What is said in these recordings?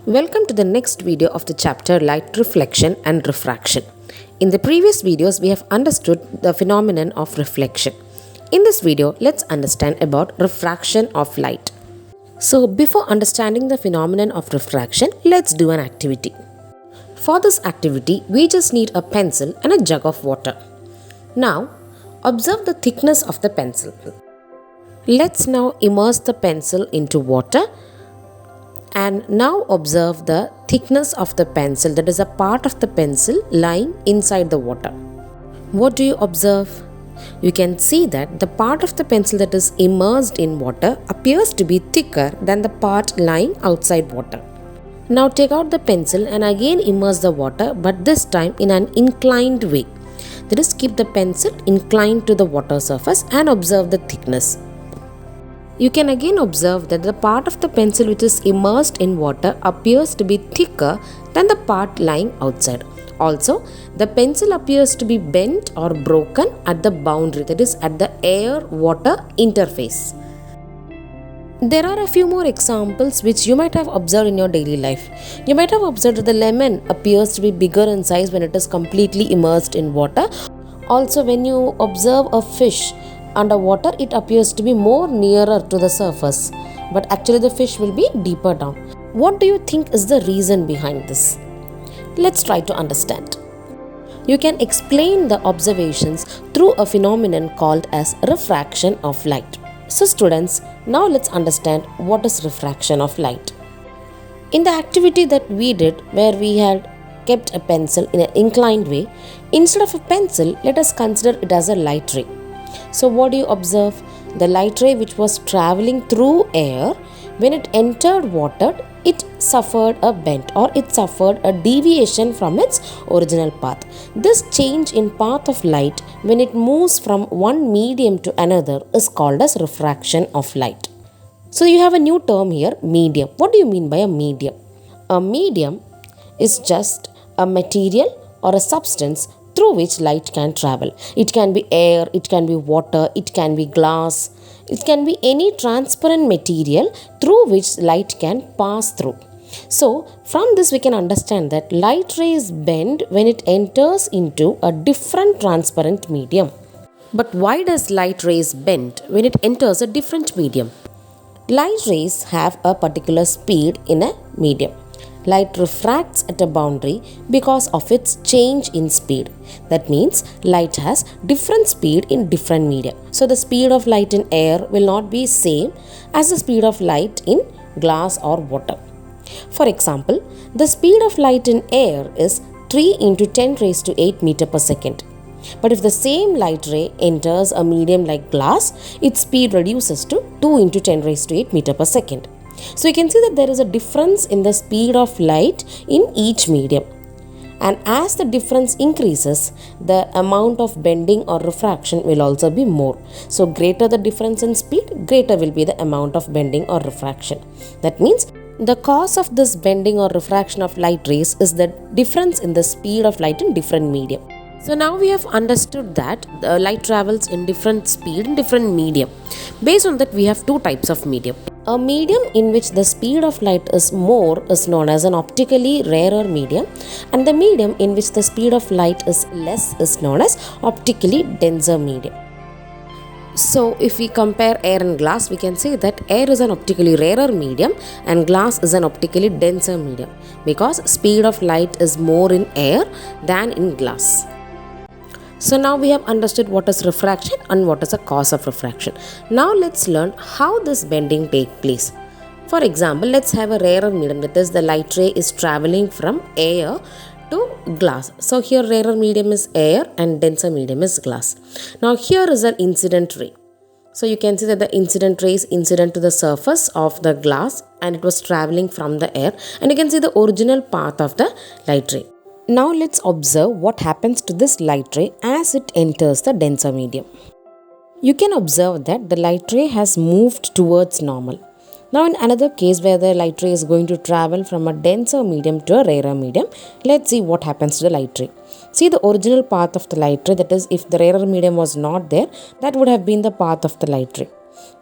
Welcome to the next video of the chapter Light Reflection and Refraction. In the previous videos, we have understood the phenomenon of reflection. In this video, let's understand about refraction of light. So, before understanding the phenomenon of refraction, let's do an activity. For this activity, we just need a pencil and a jug of water. Now, observe the thickness of the pencil. Let's now immerse the pencil into water. And now observe the thickness of the pencil, that is a part of the pencil lying inside the water. What do you observe? You can see that the part of the pencil that is immersed in water appears to be thicker than the part lying outside water. Now take out the pencil and again immerse the water, but this time in an inclined way. That is, keep the pencil inclined to the water surface and observe the thickness. You can again observe that the part of the pencil which is immersed in water appears to be thicker than the part lying outside. Also, the pencil appears to be bent or broken at the boundary, that is at the air-water interface. There are a few more examples which you might have observed in your daily life. You might have observed that the lemon appears to be bigger in size when it is completely immersed in water. Also, when you observe a fish underwater, it appears to be more nearer to the surface, but actually the fish will be deeper down. What do you think is the reason behind this? Let's try to understand. You can explain the observations through a phenomenon called as refraction of light. So students, now let's understand what is refraction of light. In the activity that we did, where we had kept a pencil in an inclined way, instead of a pencil, let us consider it as a light ray. So what do you observe? The light ray which was traveling through air, when it entered water, it suffered a bend or it suffered a deviation from its original path. This change in path of light when it moves from one medium to another is called as refraction of light. So you have a new term here, medium. What do you mean by a medium? A medium is just a material or a substance through which light can travel. It can be air, it can be water, it can be glass, it can be any transparent material through which light can pass through. So, from this we can understand that light rays bend when it enters into a different transparent medium. But why does light rays bend when it enters a different medium? Light rays have a particular speed in a medium. Light refracts at a boundary because of its change in speed. That means light has different speed in different media. So the speed of light in air will not be same as the speed of light in glass or water. For example, the speed of light in air is 3 into 10 raised to 8 meter per second. But if the same light ray enters a medium like glass, its speed reduces to 2 into 10 raised to 8 meter per second. So you can see that there is a difference in the speed of light in each medium. And as the difference increases, the amount of bending or refraction will also be more. So greater the difference in speed, greater will be the amount of bending or refraction. That means the cause of this bending or refraction of light rays is the difference in the speed of light in different medium. So now we have understood that the light travels in different speed in different medium. Based on that, we have two types of medium. A medium in which the speed of light is more is known as an optically rarer medium, and the medium in which the speed of light is less is known as optically denser medium. So if we compare air and glass, we can say that air is an optically rarer medium and glass is an optically denser medium because speed of light is more in air than in glass. So now we have understood what is refraction and what is the cause of refraction. Now let's learn how this bending takes place. For example, let's have a rarer medium, that is the light ray is traveling from air to glass. So here rarer medium is air and denser medium is glass. Now here is an incident ray. So you can see that the incident ray is incident to the surface of the glass and it was traveling from the air, and you can see the original path of the light ray. Now let's observe what happens to this light ray as it enters the denser medium. You can observe that the light ray has moved towards normal. Now in another case where the light ray is going to travel from a denser medium to a rarer medium, let's see what happens to the light ray. See the original path of the light ray, that is if the rarer medium was not there, that would have been the path of the light ray.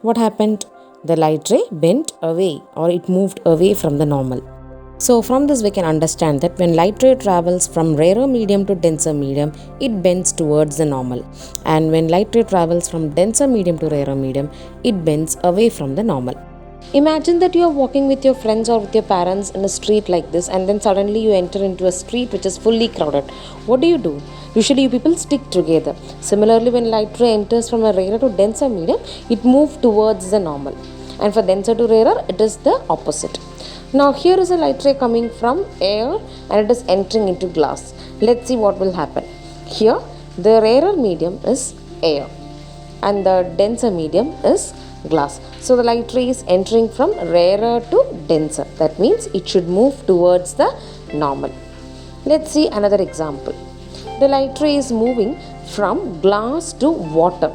What happened? The light ray bent away or it moved away from the normal. So from this we can understand that when light ray travels from rarer medium to denser medium, it bends towards the normal. And when light ray travels from denser medium to rarer medium, it bends away from the normal. Imagine that you are walking with your friends or with your parents in a street like this, and then suddenly you enter into a street which is fully crowded. What do? Usually you people stick together. Similarly, when light ray enters from a rarer to denser medium, it moves towards the normal. And for denser to rarer, it is the opposite. Now here is a light ray coming from air and it is entering into glass. Let's see what will happen. Here the rarer medium is air and the denser medium is glass. So the light ray is entering from rarer to denser. That means it should move towards the normal. Let's see another example. The light ray is moving from glass to water.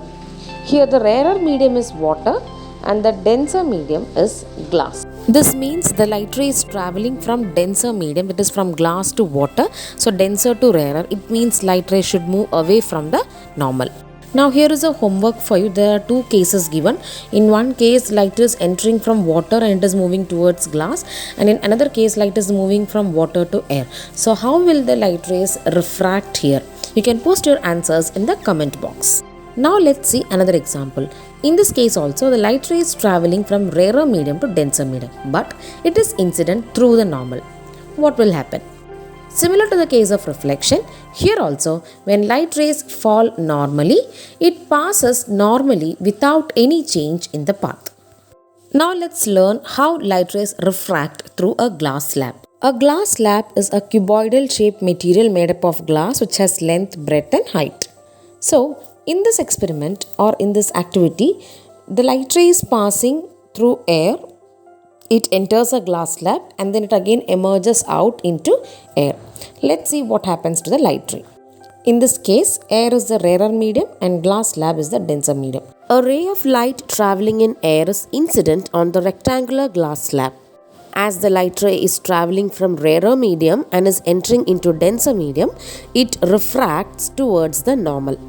Here the rarer medium is water and the denser medium is glass. This means the light ray is traveling from denser medium, that is from glass to water. So denser to rarer, it means light ray should move away from the normal. Now here is a homework for you. There are two cases given. In one case, light is entering from water and it is moving towards glass, and in another case, light is moving from water to air. So how will the light rays refract here? You can post your answers in the comment box. Now let's see another example. In this case also, the light ray is traveling from rarer medium to denser medium, but it is incident through the normal. What will happen? Similar to the case of reflection, here also when light rays fall normally, it passes normally without any change in the path. Now let's learn how light rays refract through a glass slab. A glass slab is a cuboidal shaped material made up of glass which has length, breadth and height. So in this experiment or in this activity, the light ray is passing through air. It enters a glass slab and then it again emerges out into air. Let's see what happens to the light ray. In this case, air is the rarer medium and glass slab is the denser medium. A ray of light traveling in air is incident on the rectangular glass slab. As the light ray is traveling from rarer medium and is entering into denser medium, it refracts towards the normal.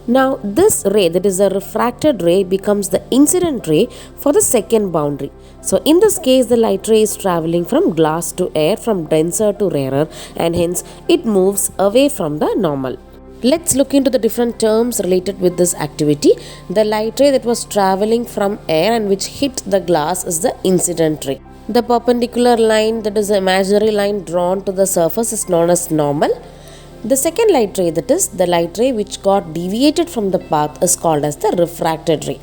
Now this ray, that is a refracted ray, becomes the incident ray for the second boundary. So in this case, the light ray is traveling from glass to air, from denser to rarer, and hence it moves away from the normal. Let's look into the different terms related with this activity. The light ray that was traveling from air and which hit the glass is the incident ray. The perpendicular line, that is the imaginary line drawn to the surface, is known as normal. The second light ray, that is the light ray which got deviated from the path, is called as the refracted ray.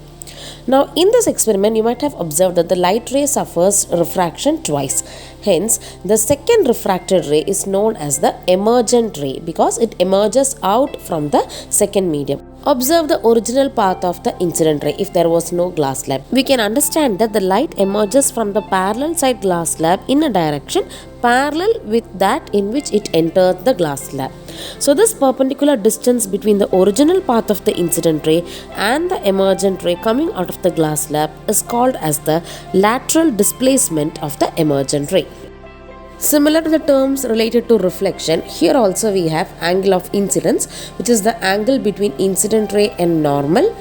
Now in this experiment, you might have observed that the light ray suffers refraction twice. Hence, the second refracted ray is known as the emergent ray because it emerges out from the second medium. Observe the original path of the incident ray if there was no glass slab. We can understand that the light emerges from the parallel side glass slab in a direction parallel with that in which it entered the glass slab. So this perpendicular distance between the original path of the incident ray and the emergent ray coming out of the glass slab is called as the lateral displacement of the emergent ray. Similar to the terms related to reflection, here also we have angle of incidence, which is the angle between incident ray and normal,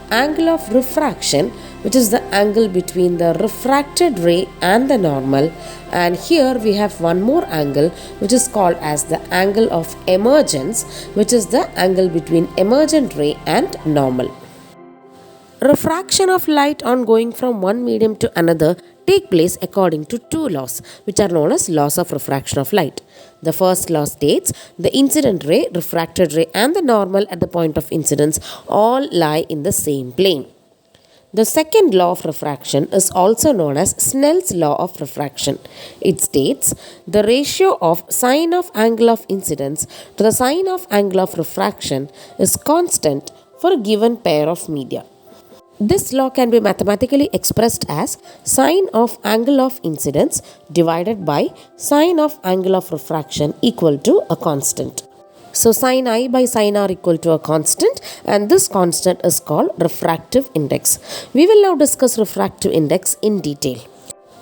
angle of refraction, which is the angle between the refracted ray and the normal, and here we have one more angle which is called as the angle of emergence, which is the angle between emergent ray and normal. Refraction of light on going from one medium to another take place according to two laws, which are known as laws of refraction of light. The first law states the incident ray, refracted ray and the normal at the point of incidence all lie in the same plane. The second law of refraction is also known as Snell's law of refraction. It states the ratio of sine of angle of incidence to the sine of angle of refraction is constant for a given pair of media. This law can be mathematically expressed as sine of angle of incidence divided by sine of angle of refraction equal to a constant. So sin I by sin r equal to a constant, and this constant is called refractive index. We will now discuss refractive index in detail.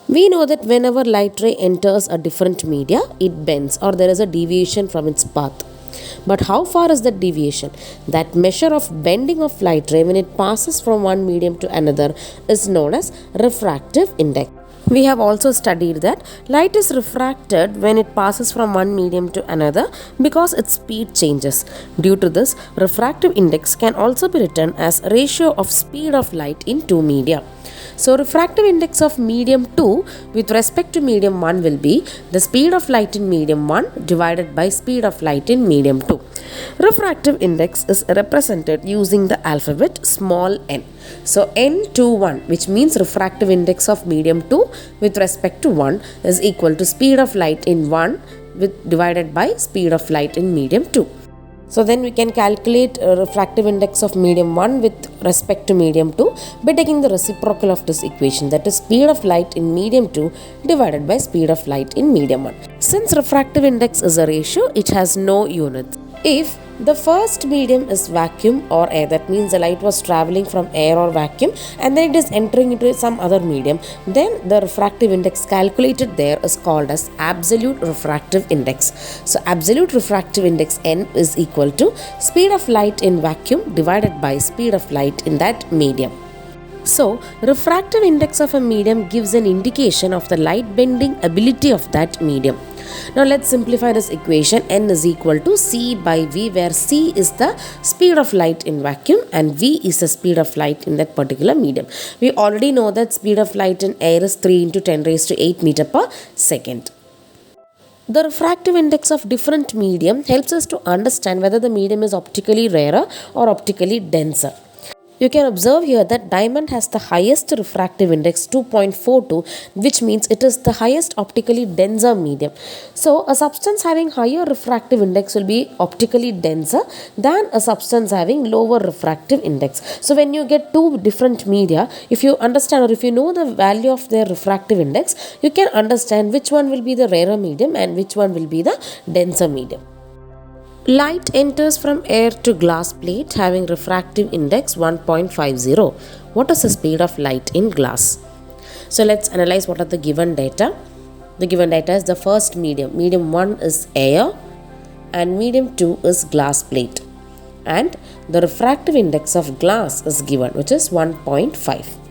We know that whenever light ray enters a different media, it bends or there is a deviation from its path. But how far is that deviation? That measure of bending of light ray when it passes from one medium to another is known as refractive index. We have also studied that light is refracted when it passes from one medium to another because its speed changes. Due to this, refractive index can also be written as ratio of speed of light in two media. So refractive index of medium 2 with respect to medium 1 will be the speed of light in medium 1 divided by speed of light in medium 2. Refractive index is represented using the alphabet small n. So n21, which means refractive index of medium 2 with respect to 1 is equal to speed of light in 1 divided by speed of light in medium 2. So then we can calculate refractive index of medium 1 with respect to medium 2 by taking the reciprocal of this equation, that is speed of light in medium 2 divided by speed of light in medium 1. Since refractive index is a ratio, it has no units. If the first medium is vacuum or air, that means the light was traveling from air or vacuum and then it is entering into some other medium, then the refractive index calculated there is called as absolute refractive index. So absolute refractive index n is equal to speed of light in vacuum divided by speed of light in that medium. So refractive index of a medium gives an indication of the light bending ability of that medium. Now let's simplify this equation. N is equal to C by V, where C is the speed of light in vacuum and V is the speed of light in that particular medium. We already know that speed of light in air is 3 into 10 raised to 8 meter per second. The refractive index of different medium helps us to understand whether the medium is optically rarer or optically denser. You can observe here that diamond has the highest refractive index 2.42, which means it is the highest optically denser medium. So a substance having higher refractive index will be optically denser than a substance having lower refractive index. So when you get two different media, if you understand or if you know the value of their refractive index, you can understand which one will be the rarer medium and which one will be the denser medium. Light enters from air to glass plate having refractive index 1.50. What is the speed of light in glass? So let's analyze what are the given data. The given data is the first medium. Medium 1 is air and medium 2 is glass plate. And the refractive index of glass is given, which is 1.5.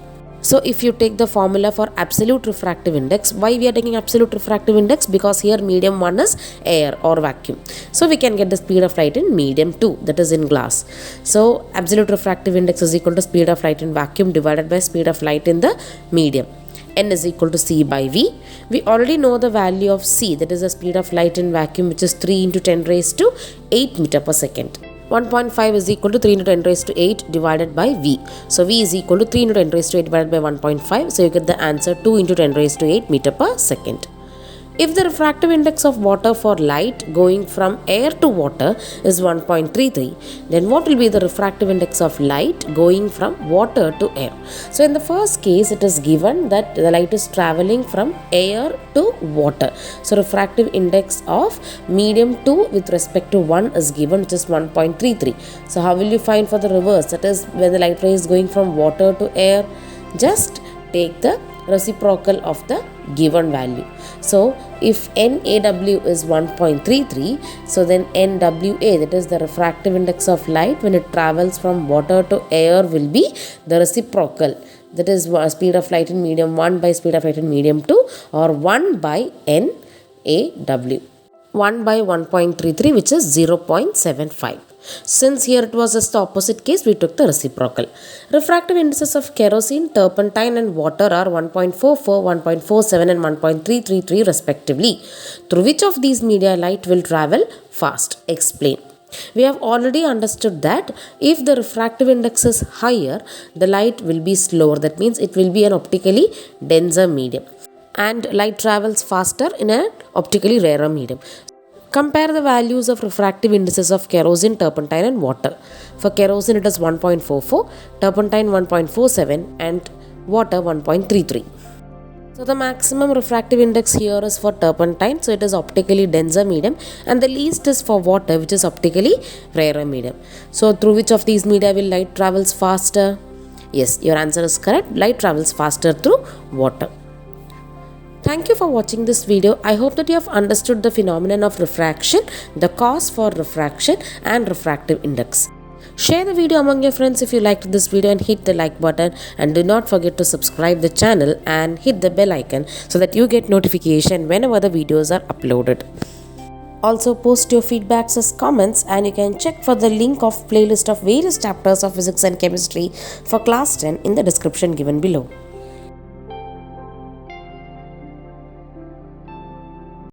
So if you take the formula for absolute refractive index, why we are taking absolute refractive index? Because here medium 1 is air or vacuum. So we can get the speed of light in medium 2, that is in glass. So absolute refractive index is equal to speed of light in vacuum divided by speed of light in the medium. N is equal to C by V. We already know the value of C, that is the speed of light in vacuum, which is 3 into 10 raised to 8 meter per second. 1.5 is equal to 3 into 10 raised to 8 divided by V. So V is equal to 3 into 10 raised to 8 divided by 1.5. So you get the answer 2 into 10 raised to 8 meter per second. If the refractive index of water for light going from air to water is 1.33, then what will be the refractive index of light going from water to air? So in the first case, it is given that the light is traveling from air to water. So refractive index of medium 2 with respect to 1 is given, which is 1.33. So how will you find for the reverse? That is, when the light ray is going from water to air, just take the reciprocal of the given value. So if NAW is 1.33, so then NWA, that is the refractive index of light when it travels from water to air, will be the reciprocal, that is speed of light in medium 1 by speed of light in medium 2, or 1 by NAW. 1 by 1.33, which is 0.75. Since here it was just the opposite case, we took the reciprocal. Refractive indices of kerosene, turpentine and water are 1.44, 1.47 and 1.333 respectively. Through which of these media light will travel fast? Explain. We have already understood that if the refractive index is higher, the light will be slower. That means it will be an optically denser medium. And light travels faster in an optically rarer medium. Compare the values of refractive indices of kerosene, turpentine and water. For kerosene it is 1.44, turpentine 1.47 and water 1.33. So the maximum refractive index here is for turpentine, so it is optically denser medium, and the least is for water, which is optically rarer medium. So through which of these media will light travels faster? Yes, your answer is correct. Light travels faster through water. Thank you for watching this video. I hope that you have understood the phenomenon of refraction, the cause for refraction and refractive index. Share the video among your friends if you liked this video and hit the like button, and do not forget to subscribe the channel and hit the bell icon so that you get notification whenever the videos are uploaded. Also post your feedbacks as comments, and you can check for the link of playlist of various chapters of physics and chemistry for class 10 in the description given below.